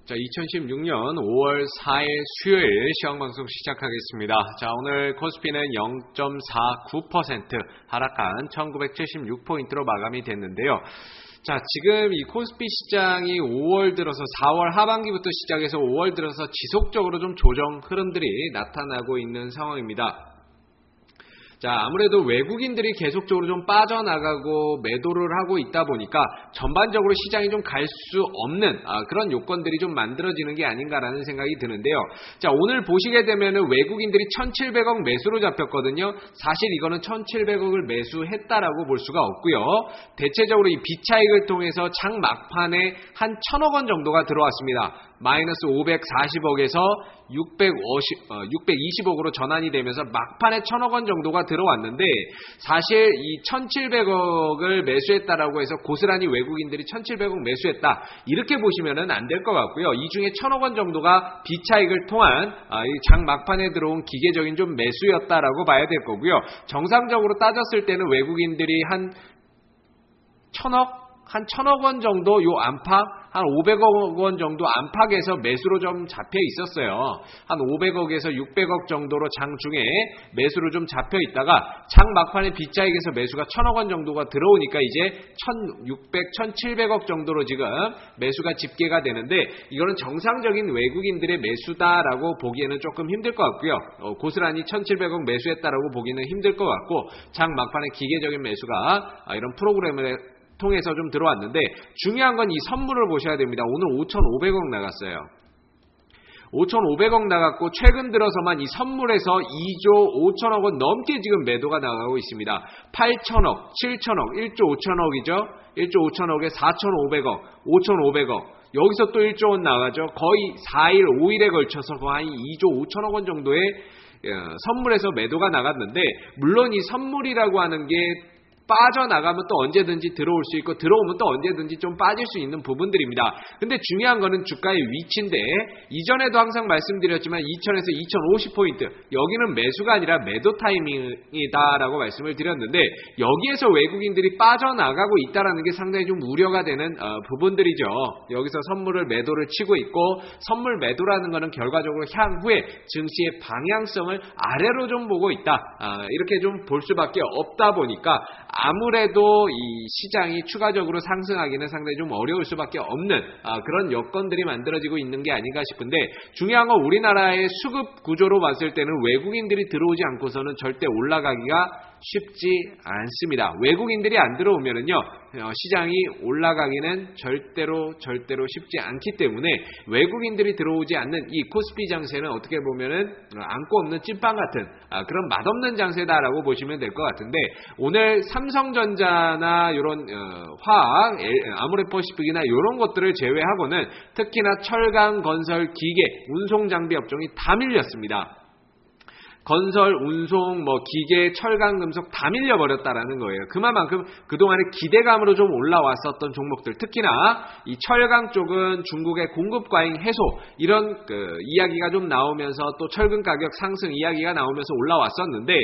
자, 2016년 5월 4일 수요일 시황방송 시작하겠습니다. 자, 오늘 코스피는 0.49% 하락한 1976포인트로 마감이 됐는데요. 자, 지금 이 코스피 시장이 5월 들어서 4월 하반기부터 시작해서 5월 들어서 지속적으로 좀 조정 흐름들이 나타나고 있는 상황입니다. 자, 아무래도 외국인들이 계속적으로 좀 빠져나가고 매도를 하고 있다 보니까 전반적으로 시장이 좀 갈 수 없는 그런 요건들이 좀 만들어지는 게 아닌가라는 생각이 드는데요. 자, 오늘 보시게 되면은 외국인들이 1,700억 매수로 잡혔거든요. 사실 이거는 1,700억을 매수했다라고 볼 수가 없고요. 대체적으로 이 비차익을 통해서 장 막판에 한 1,000억 원 정도가 들어왔습니다. 마이너스 540억에서 620억으로 전환이 되면서 막판에 1,000억 원 정도가 들어왔는데, 사실 이 1,700억을 매수했다라고 해서 고스란히 외국인들이 1,700억 매수했다 이렇게 보시면은 안 될 것 같고요. 이 중에 1,000억 원 정도가 비차익을 통한 이 장 막판에 들어온 기계적인 좀 매수였다라고 봐야 될 거고요. 정상적으로 따졌을 때는 외국인들이 한 1,000억 원 정도 요 안팎, 한 500억 원 정도 안팎에서 매수로 좀 잡혀 있었어요. 한 500억에서 600억 정도로 장 중에 매수로 좀 잡혀 있다가 장 막판에 비차익에서 매수가 1,000억 원 정도가 들어오니까 이제 1,600, 1,700억 정도로 지금 매수가 집계가 되는데, 이거는 정상적인 외국인들의 매수다라고 보기에는 조금 힘들 것 같고요. 고스란히 1,700억 매수했다라고 보기는 힘들 것 같고, 장 막판에 기계적인 매수가 이런 프로그램을 통해서 좀 들어왔는데, 중요한 건 이 선물을 보셔야 됩니다. 오늘 5,500억 나갔어요. 5,500억 나갔고, 최근 들어서만 이 선물에서 2조 5천억 원 넘게 지금 매도가 나가고 있습니다. 8천억, 7천억, 1조 5천억이죠. 1조 5천억에 4,500억, 5,500억. 여기서 또 1조 원 나가죠. 거의 4일, 5일에 걸쳐서 거의 2조 5천억 원 정도의 선물에서 매도가 나갔는데, 물론 이 선물이라고 하는 게 빠져나가면 또 언제든지 들어올 수 있고, 들어오면 또 언제든지 좀 빠질 수 있는 부분들입니다. 근데 중요한 거는 주가의 위치인데, 이전에도 항상 말씀드렸지만 2,000에서 2,050포인트, 여기는 매수가 아니라 매도 타이밍이다라고 말씀을 드렸는데, 여기에서 외국인들이 빠져나가고 있다는 게 상당히 좀 우려가 되는 부분들이죠. 여기서 선물을 매도를 치고 있고, 선물 매도라는 거는 결과적으로 향후에 증시의 방향성을 아래로 좀 보고 있다, 이렇게 좀 볼 수밖에 없다 보니까 아무래도 이 시장이 추가적으로 상승하기는 상당히 좀 어려울 수밖에 없는 그런 여건들이 만들어지고 있는 게 아닌가 싶은데, 중요한 건 우리나라의 수급 구조로 봤을 때는 외국인들이 들어오지 않고서는 절대 올라가기가 쉽지 않습니다. 외국인들이 안 들어오면은요, 시장이 올라가기는 절대로 쉽지 않기 때문에, 외국인들이 들어오지 않는 이 코스피 장세는 어떻게 보면은 안고 없는 찐빵 같은 그런 맛없는 장세다라고 보시면 될 것 같은데, 오늘 삼성전자나 이런 화학, 아모레퍼시픽이나 이런 것들을 제외하고는 특히나 철강, 건설, 기계, 운송 장비 업종이 다 밀렸습니다. 건설, 운송, 기계, 철강, 금속 다 밀려버렸다라는 거예요. 그만큼 그동안에 기대감으로 좀 올라왔었던 종목들, 특히나 이 철강 쪽은 중국의 공급 과잉 해소, 이런 이야기가 좀 나오면서, 또 철근 가격 상승 이야기가 나오면서 올라왔었는데,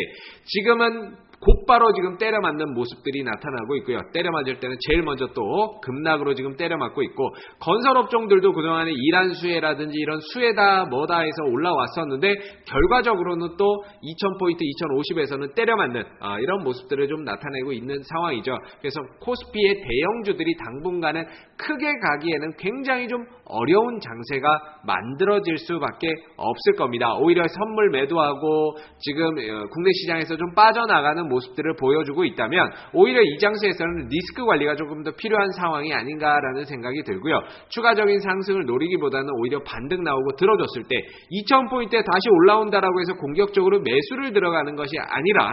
지금은 곧바로 지금 때려 맞는 모습들이 나타나고 있고요. 때려 맞을 때는 제일 먼저 또 급락으로 지금 때려 맞고 있고, 건설업종들도 그동안에 이란수혜라든지 이런 수혜다 뭐다 해서 올라왔었는데, 결과적으로는 또 2,000포인트, 2,050에서는 때려 맞는 이런 모습들을 좀 나타내고 있는 상황이죠. 그래서 코스피의 대형주들이 당분간은 크게 가기에는 굉장히 좀 어려운 장세가 만들어질 수밖에 없을 겁니다. 오히려 선물 매도하고 지금 국내 시장에서 좀 빠져나가는 모습들을 보여주고 있다면, 오히려 이 장세에서는 리스크 관리가 조금 더 필요한 상황이 아닌가라는 생각이 들고요. 추가적인 상승을 노리기보다는 오히려 반등 나오고 들어줬을 때 2,000포인트에 다시 올라온다라고 해서 공격적으로 매수를 들어가는 것이 아니라,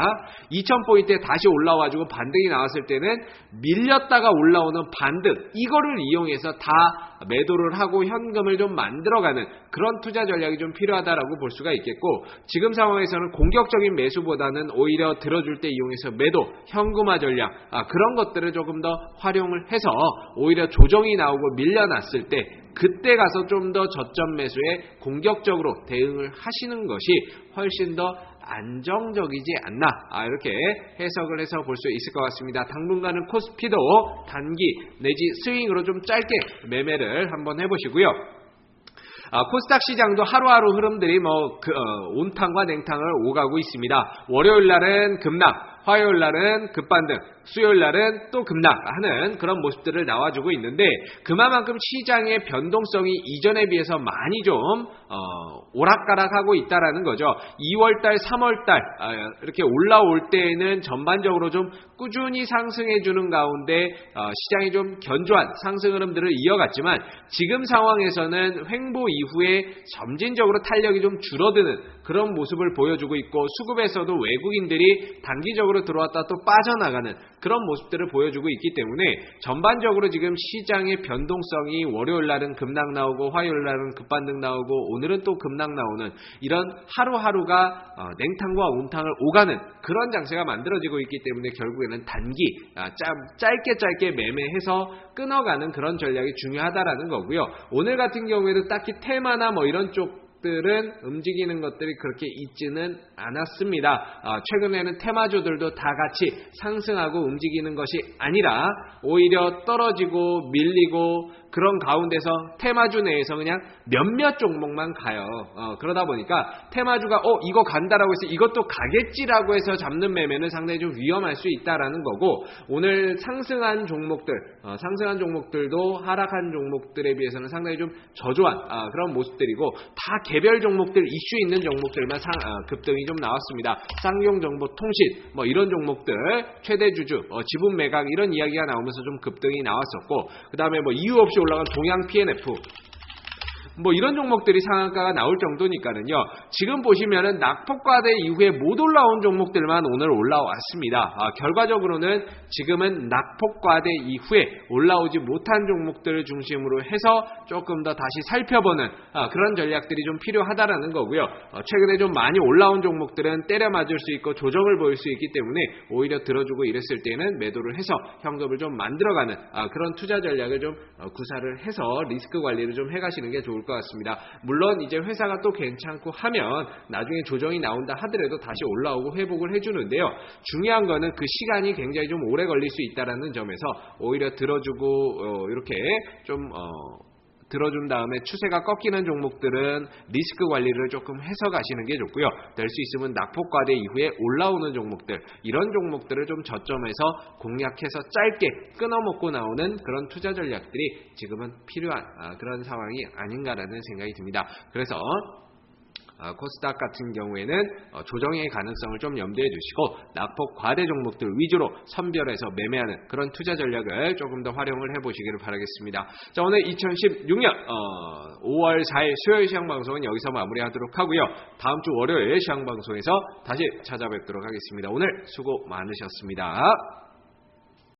2,000포인트에 다시 올라와주고 반등이 나왔을 때는 밀렸다가 올라오는 반등, 이거를 이용해서 다 매도를 하고 현금을 좀 만들어가는 그런 투자 전략이 좀 필요하다라고 볼 수가 있겠고, 지금 상황에서는 공격적인 매수보다는 오히려 들어줄 때 이용해서 매도, 현금화 전략, 그런 것들을 조금 더 활용을 해서 오히려 조정이 나오고 밀려났을 때 그때 가서 좀 더 저점 매수에 공격적으로 대응을 하시는 것이 훨씬 더 안정적이지 않나, 이렇게 해석을 해서 볼 수 있을 것 같습니다. 당분간은 코스피도 단기 내지 스윙으로 좀 짧게 매매를 한번 해보시고요. 코스닥 시장도 하루하루 흐름들이 온탕과 냉탕을 오가고 있습니다. 월요일 날은 급락, 화요일 날은 급반등, 수요일 날은 또 급락하는 그런 모습들을 나와주고 있는데 그만큼 시장의 변동성이 이전에 비해서 많이 좀 오락가락하고 있다라는 거죠. 2월달, 3월달 이렇게 올라올 때에는 전반적으로 좀 꾸준히 상승해주는 가운데 시장이 좀 견조한 상승 흐름들을 이어갔지만 지금 상황에서는 횡보 이후에 점진적으로 탄력이 좀 줄어드는 그런 모습을 보여주고 있고 수급에서도 외국인들이 단기적으로 들어왔다 또 빠져나가는 그런 모습들을 보여주고 있기 때문에 전반적으로 지금 시장의 변동성이 월요일 날은 급락 나오고 화요일 날은 급반등 나오고 오늘은 또 급락 나오는 이런 하루하루가 냉탕과 온탕을 오가는 그런 장세가 만들어지고 있기 때문에 결국에는 단기 짧게 매매해서 끊어가는 그런 전략이 중요하다라는 거고요. 오늘 같은 경우에도 딱히 테마나 이런 쪽들은 움직이는 것들이 그렇게 있지는 않았습니다. 최근에는 테마주들도 다 같이 상승하고 움직이는 것이 아니라 오히려 떨어지고 밀리고 그런 가운데서 테마주 내에서 그냥 몇몇 종목만 가요. 그러다 보니까 테마주가 이거 간다라고 해서 이것도 가겠지라고 해서 잡는 매매는 상당히 좀 위험할 수 있다라는 거고 오늘 상승한 종목들도 하락한 종목들에 비해서는 상당히 좀 저조한 그런 모습들이고 다 개별 종목들 이슈 있는 종목들만 급등이 좀 나왔습니다. 쌍용정보통신 이런 종목들 최대 주주 지분 매각 이런 이야기가 나오면서 좀 급등이 나왔었고 그 다음에 이유 없이 올라간 동양 P&F 이런 종목들이 상한가가 나올 정도니까는요. 지금 보시면은 낙폭과대 이후에 못 올라온 종목들만 오늘 올라왔습니다. 결과적으로는 지금은 낙폭과대 이후에 올라오지 못한 종목들을 중심으로 해서 조금 더 다시 살펴보는 그런 전략들이 좀 필요하다라는 거고요. 최근에 좀 많이 올라온 종목들은 때려 맞을 수 있고 조정을 보일 수 있기 때문에 오히려 들어주고 이랬을 때는 매도를 해서 현금을 좀 만들어가는 그런 투자 전략을 좀 구사를 해서 리스크 관리를 좀 해가시는 게 좋을 것 같습니다. 물론 이제 회사가 또 괜찮고 하면 나중에 조정이 나온다 하더라도 다시 올라오고 회복을 해주는데요. 중요한 거는 그 시간이 굉장히 좀 오래 걸릴 수 있다는 점에서 오히려 들어주고 이렇게 좀 들어준 다음에 추세가 꺾이는 종목들은 리스크 관리를 조금 해서 가시는 게 좋고요. 될 수 있으면 낙폭과대 이후에 올라오는 종목들 이런 종목들을 좀 저점에서 공략해서 짧게 끊어먹고 나오는 그런 투자 전략들이 지금은 필요한 그런 상황이 아닌가라는 생각이 듭니다. 그래서 코스닥 같은 경우에는 조정의 가능성을 좀 염두에 두시고 낙폭 과대 종목들 위주로 선별해서 매매하는 그런 투자 전략을 조금 더 활용을 해보시기를 바라겠습니다. 자, 오늘 2016년 5월 4일 수요일 시황방송은 여기서 마무리하도록 하고요. 다음 주 월요일 시황방송에서 다시 찾아뵙도록 하겠습니다. 오늘 수고 많으셨습니다.